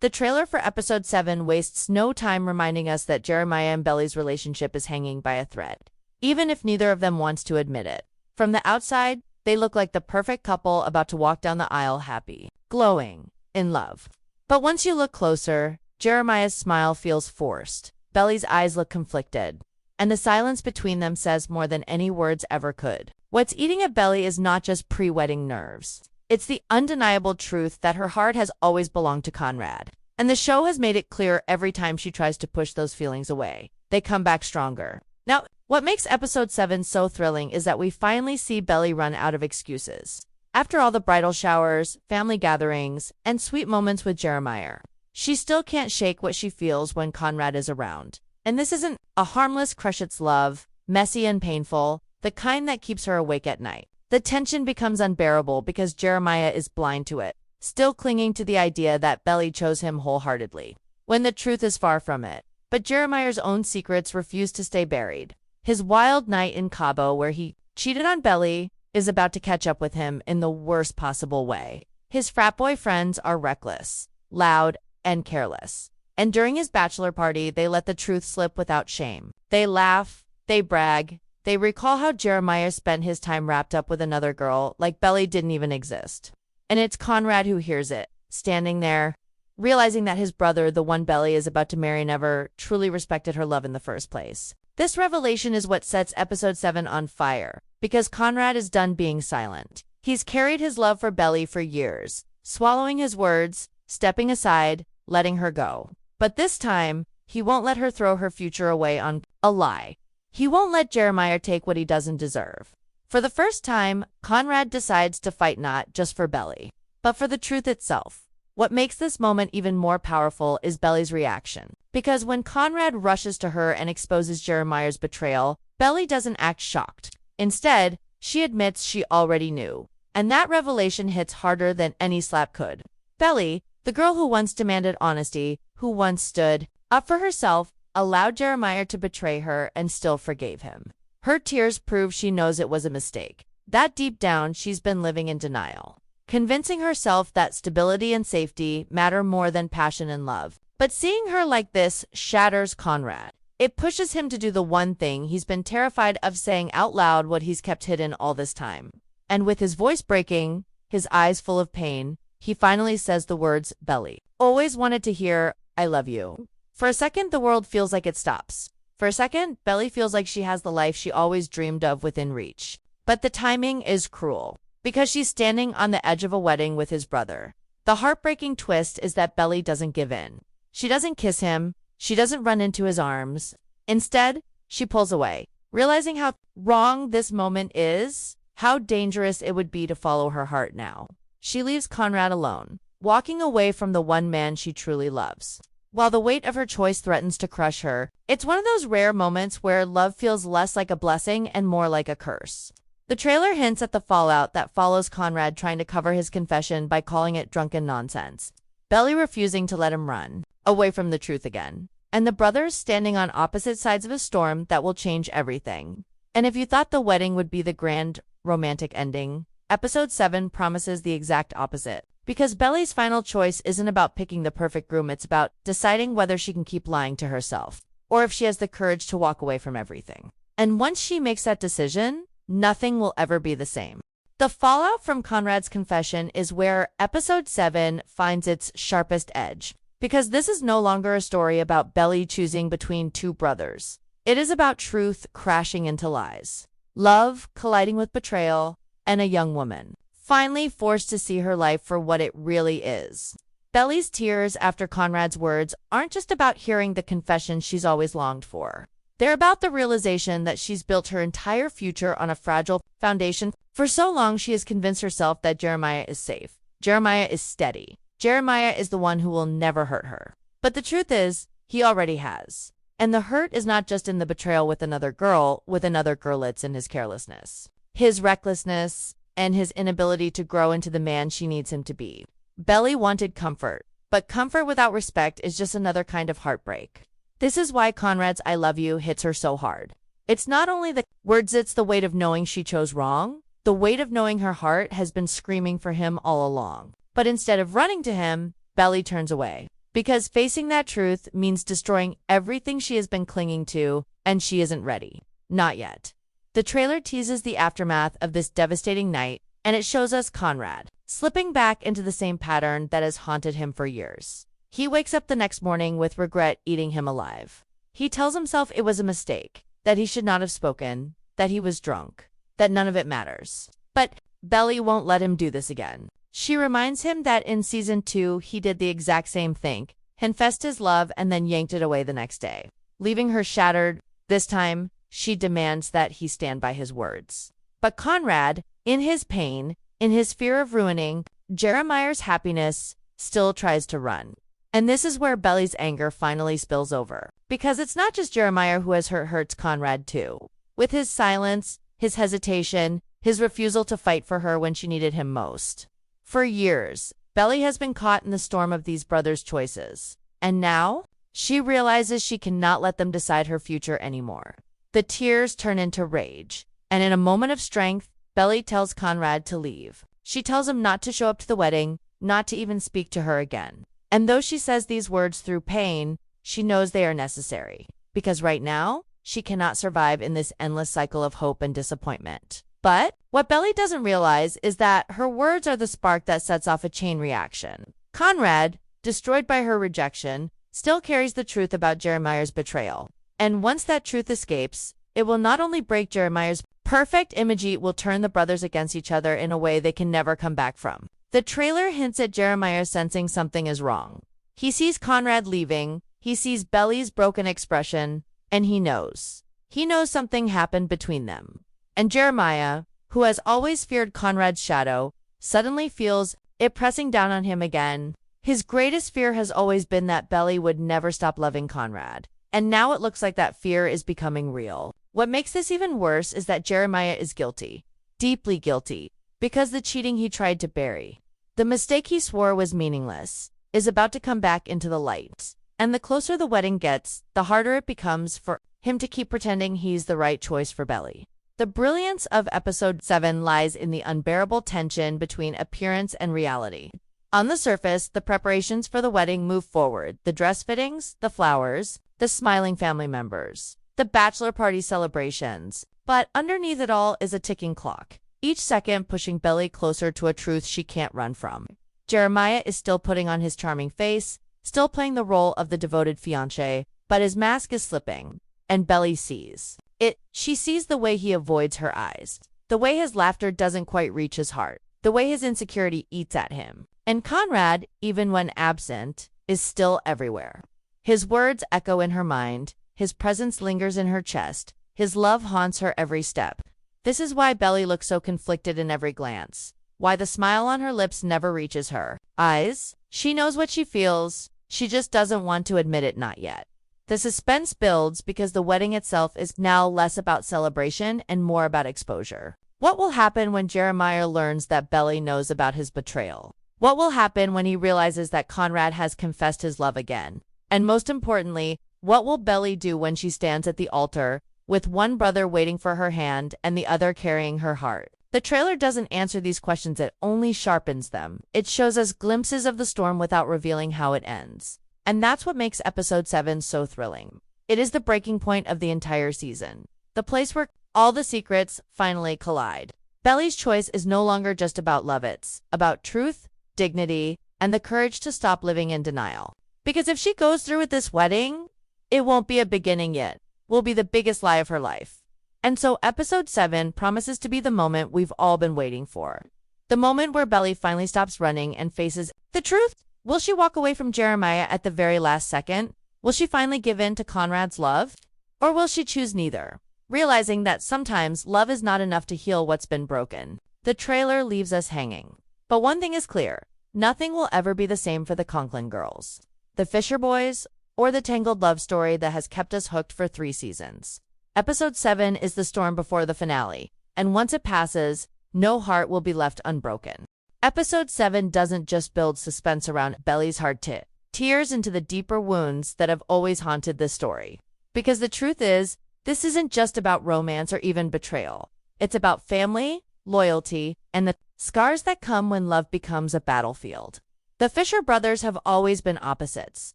The trailer for episode 7 wastes no time reminding us that Jeremiah and Belly's relationship is hanging by a thread, even if neither of them wants to admit it. From the outside, they look like the perfect couple about to walk down the aisle happy, glowing, in love. But once you look closer, Jeremiah's smile feels forced, Belly's eyes look conflicted, and the silence between them says more than any words ever could. What's eating at Belly is not just pre-wedding nerves. It's the undeniable truth that her heart has always belonged to Conrad. And the show has made it clear every time she tries to push those feelings away, they come back stronger. Now, what makes episode 7 so thrilling is that we finally see Belly run out of excuses. After all the bridal showers, family gatherings, and sweet moments with Jeremiah, she still can't shake what she feels when Conrad is around. And this isn't a harmless crush, it's love, messy and painful, the kind that keeps her awake at night. The tension becomes unbearable because Jeremiah is blind to it, still clinging to the idea that Belly chose him wholeheartedly, when the truth is far from it. But Jeremiah's own secrets refuse to stay buried. His wild night in Cabo, where he cheated on Belly, is about to catch up with him in the worst possible way. His frat boy friends are reckless, loud, and careless. And during his bachelor party, they let the truth slip without shame. They laugh, they brag, they recall how Jeremiah spent his time wrapped up with another girl, like Belly didn't even exist. And it's Conrad who hears it, standing there, realizing that his brother, the one Belly is about to marry, never truly respected her love in the first place. This revelation is what sets episode 7 on fire, because Conrad is done being silent. He's carried his love for Belly for years, swallowing his words, stepping aside, letting her go. But this time, he won't let her throw her future away on a lie. He won't let Jeremiah take what he doesn't deserve. For the first time, Conrad decides to fight not just for Belly, but for the truth itself. What makes this moment even more powerful is Belly's reaction. Because when Conrad rushes to her and exposes Jeremiah's betrayal, Belly doesn't act shocked. Instead, she admits she already knew. And that revelation hits harder than any slap could. Belly, the girl who once demanded honesty, who once stood up for herself, allowed Jeremiah to betray her and still forgave him. Her tears prove she knows it was a mistake, that deep down she's been living in denial, convincing herself that stability and safety matter more than passion and love. But seeing her like this shatters Conrad. It pushes him to do the one thing he's been terrified of saying out loud, what he's kept hidden all this time. And with his voice breaking, his eyes full of pain, he finally says the words, Belly always wanted to hear, I love you. For a second, the world feels like it stops. For a second, Belly feels like she has the life she always dreamed of within reach. But the timing is cruel, because she's standing on the edge of a wedding with his brother. The heartbreaking twist is that Belly doesn't give in. She doesn't kiss him. She doesn't run into his arms. Instead, she pulls away, realizing how wrong this moment is, how dangerous it would be to follow her heart now. She leaves Conrad alone, walking away from the one man she truly loves. While the weight of her choice threatens to crush her, it's one of those rare moments where love feels less like a blessing and more like a curse. The trailer hints at the fallout that follows Conrad trying to cover his confession by calling it drunken nonsense, Belly refusing to let him run away from the truth again, and the brothers standing on opposite sides of a storm that will change everything. And if you thought the wedding would be the grand, romantic ending, episode 7 promises the exact opposite. Because Belly's final choice isn't about picking the perfect groom, it's about deciding whether she can keep lying to herself, or if she has the courage to walk away from everything. And once she makes that decision, nothing will ever be the same. The fallout from Conrad's confession is where episode 7 finds its sharpest edge. Because this is no longer a story about Belly choosing between two brothers. It is about truth crashing into lies, love colliding with betrayal, and a young woman finally forced to see her life for what it really is. Belly's tears after Conrad's words aren't just about hearing the confession she's always longed for. They're about the realization that she's built her entire future on a fragile foundation. For so long, she has convinced herself that Jeremiah is safe. Jeremiah is steady. Jeremiah is the one who will never hurt her. But the truth is, he already has. And the hurt is not just in the betrayal with another girl, it's in his carelessness, his recklessness, and his inability to grow into the man she needs him to be. Belly wanted comfort, but comfort without respect is just another kind of heartbreak. This is why Conrad's I love you hits her so hard. It's not only the words, it's the weight of knowing she chose wrong, the weight of knowing her heart has been screaming for him all along. But instead of running to him, Belly turns away. Because facing that truth means destroying everything she has been clinging to, and she isn't ready. Not yet. The trailer teases the aftermath of this devastating night, and it shows us Conrad, slipping back into the same pattern that has haunted him for years. He wakes up the next morning with regret eating him alive. He tells himself it was a mistake, that he should not have spoken, that he was drunk, that none of it matters. But Belly won't let him do this again. She reminds him that in season 2 he did the exact same thing, confessed his love and then yanked it away the next day. Leaving her shattered, this time she demands that he stand by his words. But Conrad, in his pain, in his fear of ruining Jeremiah's happiness, still tries to run. And this is where Belly's anger finally spills over. Because it's not just Jeremiah who has hurts Conrad too. With his silence, his hesitation, his refusal to fight for her when she needed him most. For years, Belly has been caught in the storm of these brothers' choices. And now, she realizes she cannot let them decide her future anymore. The tears turn into rage. And in a moment of strength, Belly tells Conrad to leave. She tells him not to show up to the wedding, not to even speak to her again. And though she says these words through pain, she knows they are necessary. Because right now, she cannot survive in this endless cycle of hope and disappointment. But what Belly doesn't realize is that her words are the spark that sets off a chain reaction. Conrad, destroyed by her rejection, still carries the truth about Jeremiah's betrayal. And once that truth escapes, it will not only break Jeremiah's perfect image, it will turn the brothers against each other in a way they can never come back from. The trailer hints at Jeremiah sensing something is wrong. He sees Conrad leaving, he sees Belly's broken expression, and he knows. He knows something happened between them. And Jeremiah, who has always feared Conrad's shadow, suddenly feels it pressing down on him again. His greatest fear has always been that Belly would never stop loving Conrad. And now it looks like that fear is becoming real. What makes this even worse is that Jeremiah is guilty. Deeply guilty. Because the cheating he tried to bury, the mistake he swore was meaningless, is about to come back into the light. And the closer the wedding gets, the harder it becomes for him to keep pretending he's the right choice for Belly. The brilliance of episode 7 lies in the unbearable tension between appearance and reality. On the surface, the preparations for the wedding move forward. The dress fittings, the flowers, the smiling family members, the bachelor party celebrations. But underneath it all is a ticking clock, each second pushing Belly closer to a truth she can't run from. Jeremiah is still putting on his charming face, still playing the role of the devoted fiancé, but his mask is slipping, and Belly sees it. She sees the way he avoids her eyes, the way his laughter doesn't quite reach his heart, the way his insecurity eats at him. And Conrad, even when absent, is still everywhere. His words echo in her mind, his presence lingers in her chest, his love haunts her every step. This is why Belly looks so conflicted in every glance, why the smile on her lips never reaches her eyes. She knows what she feels, she just doesn't want to admit it, not yet. The suspense builds because the wedding itself is now less about celebration and more about exposure. What will happen when Jeremiah learns that Belly knows about his betrayal? What will happen when he realizes that Conrad has confessed his love again? And most importantly, what will Belly do when she stands at the altar, with one brother waiting for her hand and the other carrying her heart? The trailer doesn't answer these questions, it only sharpens them. It shows us glimpses of the storm without revealing how it ends. And that's what makes episode 7 so thrilling. It is the breaking point of the entire season. The place where all the secrets finally collide. Belly's choice is no longer just about love, it's about truth, dignity, and the courage to stop living in denial. Because if she goes through with this wedding, it won't be a beginning yet. Will be the biggest lie of her life. And so episode 7 promises to be the moment we've all been waiting for. The moment where Belly finally stops running and faces the truth. Will she walk away from Jeremiah at the very last second? Will she finally give in to Conrad's love? Or will she choose neither, realizing that sometimes love is not enough to heal what's been broken? The trailer leaves us hanging. But one thing is clear, nothing will ever be the same for the Conklin girls, the Fisher boys, or the tangled love story that has kept us hooked for 3 seasons. Episode 7 is the storm before the finale, and once it passes, no heart will be left unbroken. Episode 7 doesn't just build suspense around Belly's heart, tears into the deeper wounds that have always haunted this story. Because the truth is, this isn't just about romance or even betrayal. It's about family, loyalty, and the scars that come when love becomes a battlefield. The Fisher brothers have always been opposites,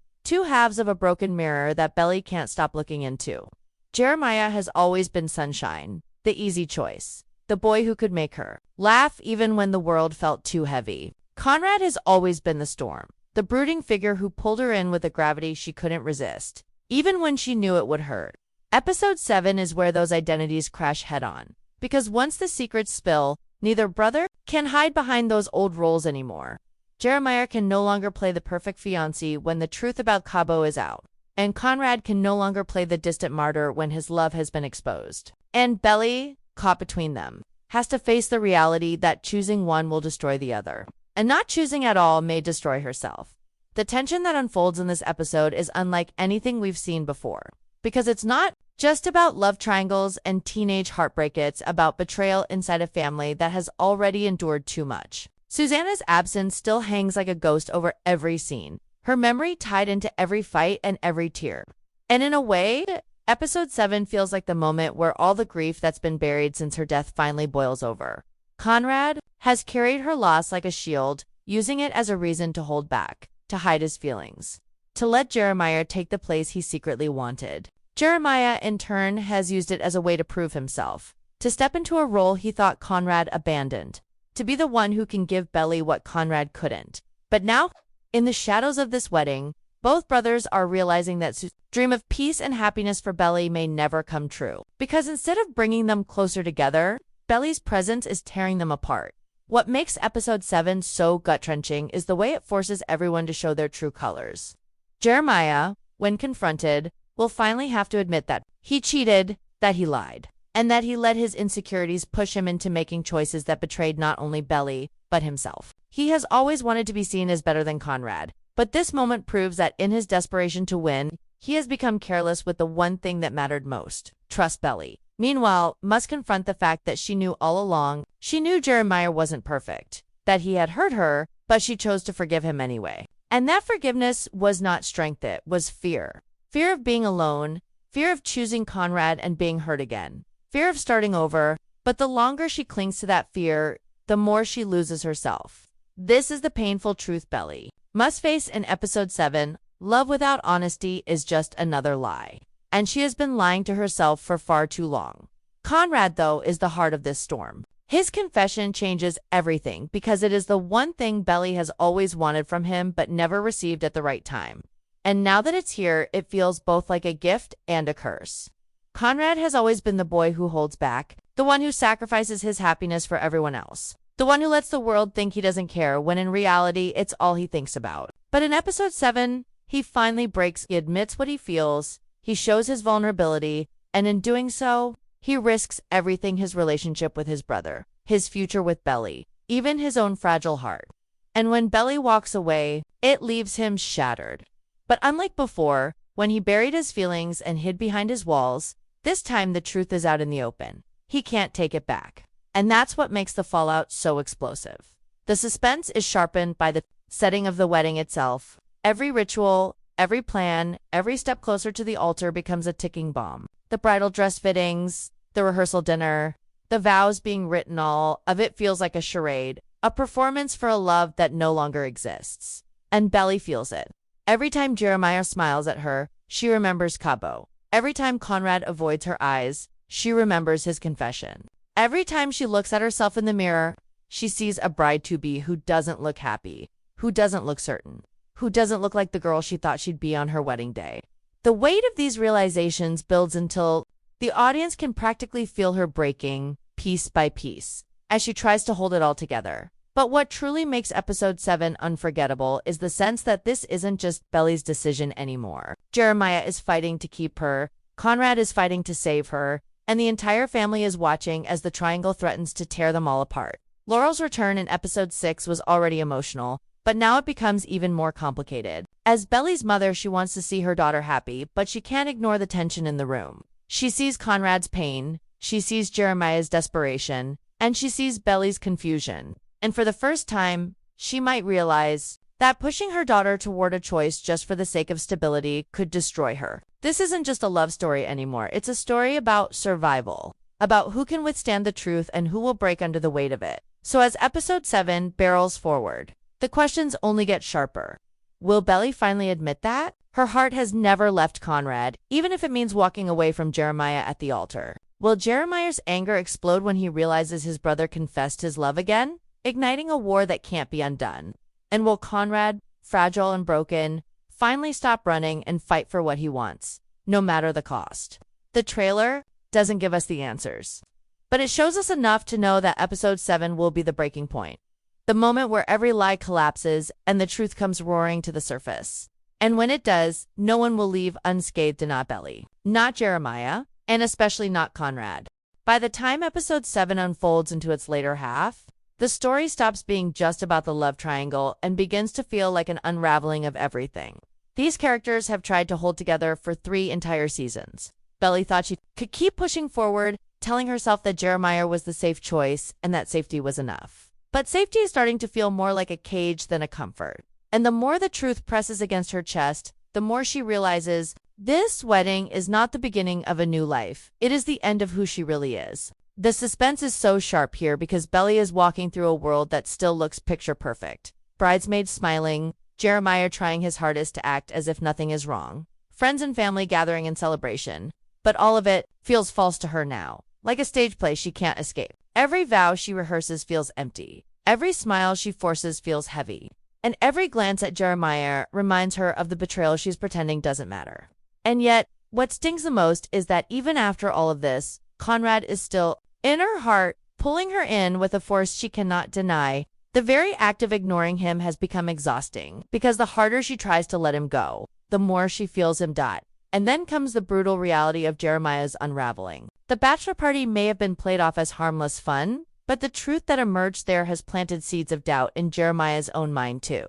two halves of a broken mirror that Belly can't stop looking into. Jeremiah has always been sunshine, the easy choice, the boy who could make her laugh even when the world felt too heavy. Conrad has always been the storm, the brooding figure who pulled her in with a gravity she couldn't resist, even when she knew it would hurt. Episode 7 is where those identities crash head-on, because once the secrets spill, neither brother can hide behind those old roles anymore. Jeremiah can no longer play the perfect fiancé when the truth about Cabo is out, and Conrad can no longer play the distant martyr when his love has been exposed. And Belly, caught between them, has to face the reality that choosing one will destroy the other, and not choosing at all may destroy herself. The tension that unfolds in this episode is unlike anything we've seen before, because it's not just about love triangles and teenage heartbreak, it's about betrayal inside a family that has already endured too much. Susanna's absence still hangs like a ghost over every scene, her memory tied into every fight and every tear. And in a way, episode 7 feels like the moment where all the grief that's been buried since her death finally boils over. Conrad has carried her loss like a shield, using it as a reason to hold back, to hide his feelings, to let Jeremiah take the place he secretly wanted. Jeremiah, in turn, has used it as a way to prove himself, to step into a role he thought Conrad abandoned, to be the one who can give Belly what Conrad couldn't. But now, in the shadows of this wedding, both brothers are realizing that Susan's dream of peace and happiness for Belly may never come true, because instead of bringing them closer together, Belly's presence is tearing them apart. What makes episode 7 so gut-wrenching is the way it forces everyone to show their true colors. Jeremiah, when confronted, will finally have to admit that he cheated, that he lied, and that he let his insecurities push him into making choices that betrayed not only Belly, but himself. He has always wanted to be seen as better than Conrad, but this moment proves that in his desperation to win, he has become careless with the one thing that mattered most: trust Belly. Meanwhile, must confront the fact that she knew all along. She knew Jeremiah wasn't perfect, that he had hurt her, but she chose to forgive him anyway. And that forgiveness was not strength, it was fear. Fear of being alone, fear of choosing Conrad and being hurt again, fear of starting over. But the longer she clings to that fear, the more she loses herself. This is the painful truth Belly must face in episode 7. Love without honesty is just another lie, and she has been lying to herself for far too long. Conrad, though, is the heart of this storm. His confession changes everything because it is the one thing Belly has always wanted from him but never received at the right time. And now that it's here, it feels both like a gift and a curse. Conrad has always been the boy who holds back, the one who sacrifices his happiness for everyone else, the one who lets the world think he doesn't care when in reality it's all he thinks about. But in episode 7, he finally breaks. He admits what he feels, he shows his vulnerability, and in doing so, he risks everything: his relationship with his brother, his future with Belly, even his own fragile heart. And when Belly walks away, it leaves him shattered. But unlike before, when he buried his feelings and hid behind his walls, this time the truth is out in the open. He can't take it back. And that's what makes the fallout so explosive. The suspense is sharpened by the setting of the wedding itself. Every ritual, every plan, every step closer to the altar becomes a ticking bomb. The bridal dress fittings, the rehearsal dinner, the vows being written, all of it feels like a charade, a performance for a love that no longer exists. And Belly feels it. Every time Jeremiah smiles at her, she remembers Cabo. Every time Conrad avoids her eyes, she remembers his confession. Every time she looks at herself in the mirror, she sees a bride-to-be who doesn't look happy, who doesn't look certain, who doesn't look like the girl she thought she'd be on her wedding day. The weight of these realizations builds until the audience can practically feel her breaking, piece by piece, as she tries to hold it all together. But what truly makes episode 7 unforgettable is the sense that this isn't just Belly's decision anymore. Jeremiah is fighting to keep her, Conrad is fighting to save her, and the entire family is watching as the triangle threatens to tear them all apart. Laurel's return in episode 6 was already emotional, but now it becomes even more complicated. As Belly's mother, she wants to see her daughter happy, but she can't ignore the tension in the room. She sees Conrad's pain, she sees Jeremiah's desperation, and she sees Belly's confusion. And for the first time, she might realize that pushing her daughter toward a choice just for the sake of stability could destroy her. This isn't just a love story anymore. It's a story about survival, about who can withstand the truth and who will break under the weight of it. So as episode 7 barrels forward, The questions only get sharper. Will Belly finally admit that? Her heart has never left Conrad, even if it means walking away from Jeremiah at the altar. Will Jeremiah's anger explode when he realizes his brother confessed his love again, igniting a war that can't be undone? And will Conrad, fragile and broken, finally stop running and fight for what he wants, no matter the cost? The trailer doesn't give us the answers, but it shows us enough to know that episode 7 will be the breaking point. The moment where every lie collapses and the truth comes roaring to the surface. And when it does, no one will leave unscathed, not Belly, not Jeremiah, and especially not Conrad. By the time episode 7 unfolds into its later half, the story stops being just about the love triangle and begins to feel like an unraveling of everything. These characters have tried to hold together for 3 entire seasons. Belly thought she could keep pushing forward, telling herself that Jeremiah was the safe choice and that safety was enough. But safety is starting to feel more like a cage than a comfort. And the more the truth presses against her chest, the more she realizes this wedding is not the beginning of a new life. It is the end of who she really is. The suspense is so sharp here because Belly is walking through a world that still looks picture perfect. Bridesmaids smiling, Jeremiah trying his hardest to act as if nothing is wrong, friends and family gathering in celebration. But all of it feels false to her now, like a stage play she can't escape. Every vow she rehearses feels empty. Every smile she forces feels heavy. And every glance at Jeremiah reminds her of the betrayal she's pretending doesn't matter. And yet, what stings the most is that even after all of this, Conrad is still in her heart, pulling her in with a force she cannot deny. The very act of ignoring him has become exhausting, because the harder she tries to let him go, the more she feels him die. And then comes the brutal reality of Jeremiah's unraveling. The bachelor party may have been played off as harmless fun, but the truth that emerged there has planted seeds of doubt in Jeremiah's own mind too.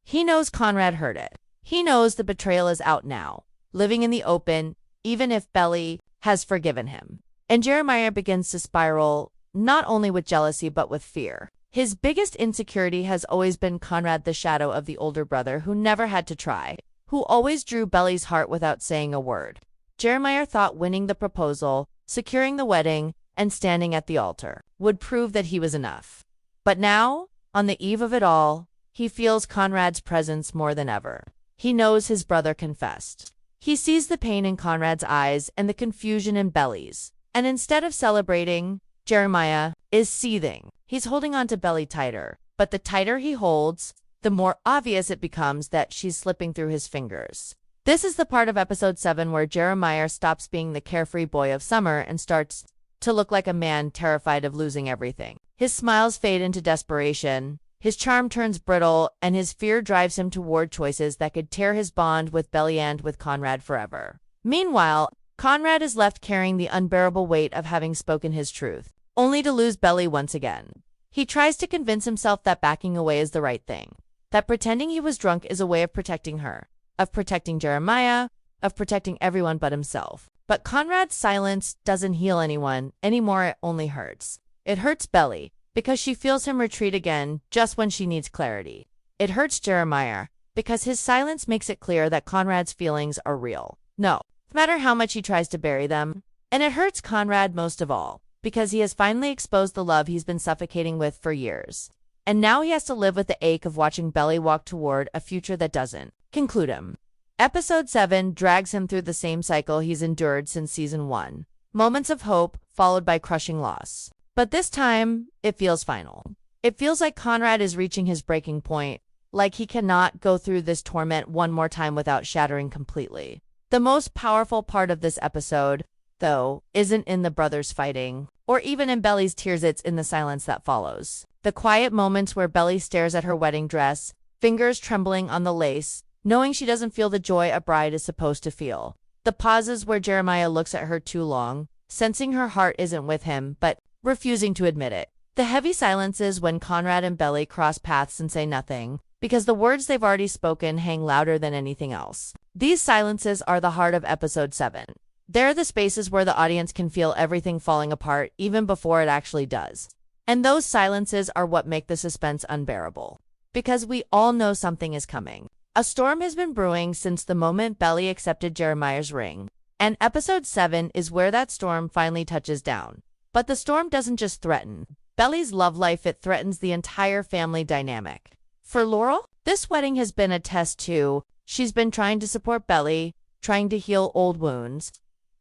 He knows Conrad heard it. He knows the betrayal is out now, living in the open, even if Belly has forgiven him. And Jeremiah begins to spiral, not only with jealousy but with fear. His biggest insecurity has always been Conrad, the shadow of the older brother who never had to try, who always drew Belly's heart without saying a word. Jeremiah thought winning the proposal, securing the wedding, and standing at the altar would prove that he was enough. But now, on the eve of it all, he feels Conrad's presence more than ever. He knows his brother confessed. He sees the pain in Conrad's eyes and the confusion in Belly's. And instead of celebrating, Jeremiah is seething. He's holding on to Belly tighter, but the tighter he holds, the more obvious it becomes that she's slipping through his fingers. This is the part of episode 7 where Jeremiah stops being the carefree boy of summer and starts to look like a man terrified of losing everything. His smiles fade into desperation, his charm turns brittle, and his fear drives him toward choices that could tear his bond with Belly and with Conrad forever. Meanwhile, Conrad is left carrying the unbearable weight of having spoken his truth, only to lose Belly once again. He tries to convince himself that backing away is the right thing, that pretending he was drunk is a way of protecting her, of protecting Jeremiah, of protecting everyone but himself. But Conrad's silence doesn't heal anyone anymore, it only hurts. It hurts Belly, because she feels him retreat again just when she needs clarity. It hurts Jeremiah, because his silence makes it clear that Conrad's feelings are real. No matter how much he tries to bury them. And it hurts Conrad most of all, because he has finally exposed the love he's been suffocating with for years. And now he has to live with the ache of watching Belly walk toward a future that doesn't conclude him. Episode 7 drags him through the same cycle he's endured since season 1. Moments of hope, followed by crushing loss. But this time, it feels final. It feels like Conrad is reaching his breaking point, like he cannot go through this torment one more time without shattering completely. The most powerful part of this episode, though, isn't in the brothers fighting, or even in Belly's tears, it's in the silence that follows. The quiet moments where Belly stares at her wedding dress, fingers trembling on the lace, knowing she doesn't feel the joy a bride is supposed to feel. The pauses where Jeremiah looks at her too long, sensing her heart isn't with him, but refusing to admit it. The heavy silences when Conrad and Belly cross paths and say nothing, because the words they've already spoken hang louder than anything else. These silences are the heart of episode 7. They're the spaces where the audience can feel everything falling apart even before it actually does. And those silences are what make the suspense unbearable. Because we all know something is coming. A storm has been brewing since the moment Belly accepted Jeremiah's ring. And episode 7 is where that storm finally touches down. But the storm doesn't just threaten Belly's love life, it threatens the entire family dynamic. For Laurel, this wedding has been a test too. She's been trying to support Belly, trying to heal old wounds,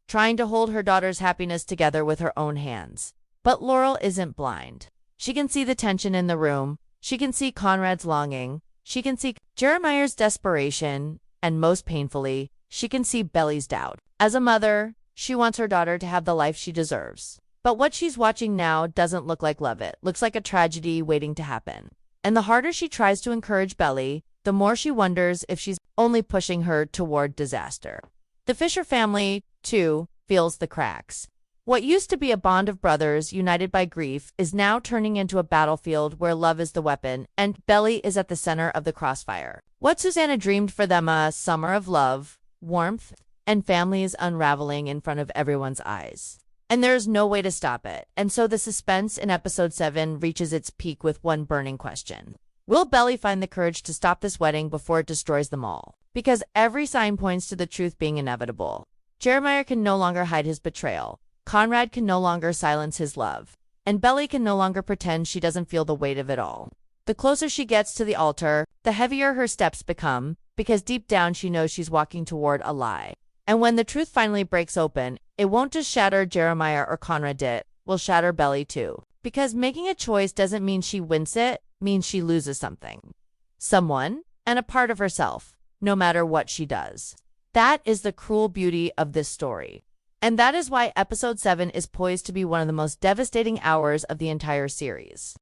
trying to hold her daughter's happiness together with her own hands. But Laurel isn't blind. She can see the tension in the room. She can see Conrad's longing. She can see Jeremiah's desperation. And most painfully, she can see Belly's doubt. As a mother, she wants her daughter to have the life she deserves. But what she's watching now doesn't look like love. It looks like a tragedy waiting to happen. And the harder she tries to encourage Belly, the more she wonders if she's only pushing her toward disaster. The Fisher family, too, feels the cracks. What used to be a bond of brothers united by grief is now turning into a battlefield where love is the weapon and Belly is at the center of the crossfire. What Susanna dreamed for them, a summer of love, warmth, and family, is unraveling in front of everyone's eyes. And there's no way to stop it. And so the suspense in episode 7 reaches its peak with one burning question. Will Belly find the courage to stop this wedding before it destroys them all? Because every sign points to the truth being inevitable. Jeremiah can no longer hide his betrayal. Conrad can no longer silence his love. And Belly can no longer pretend she doesn't feel the weight of it all. The closer she gets to the altar, the heavier her steps become, because deep down she knows she's walking toward a lie. And when the truth finally breaks open, it won't just shatter Jeremiah or Conrad, it will shatter Belly too. Because making a choice doesn't mean she wins, it means she loses something. Someone, and a part of herself, no matter what she does. That is the cruel beauty of this story. And that is why episode 7 is poised to be one of the most devastating hours of the entire series.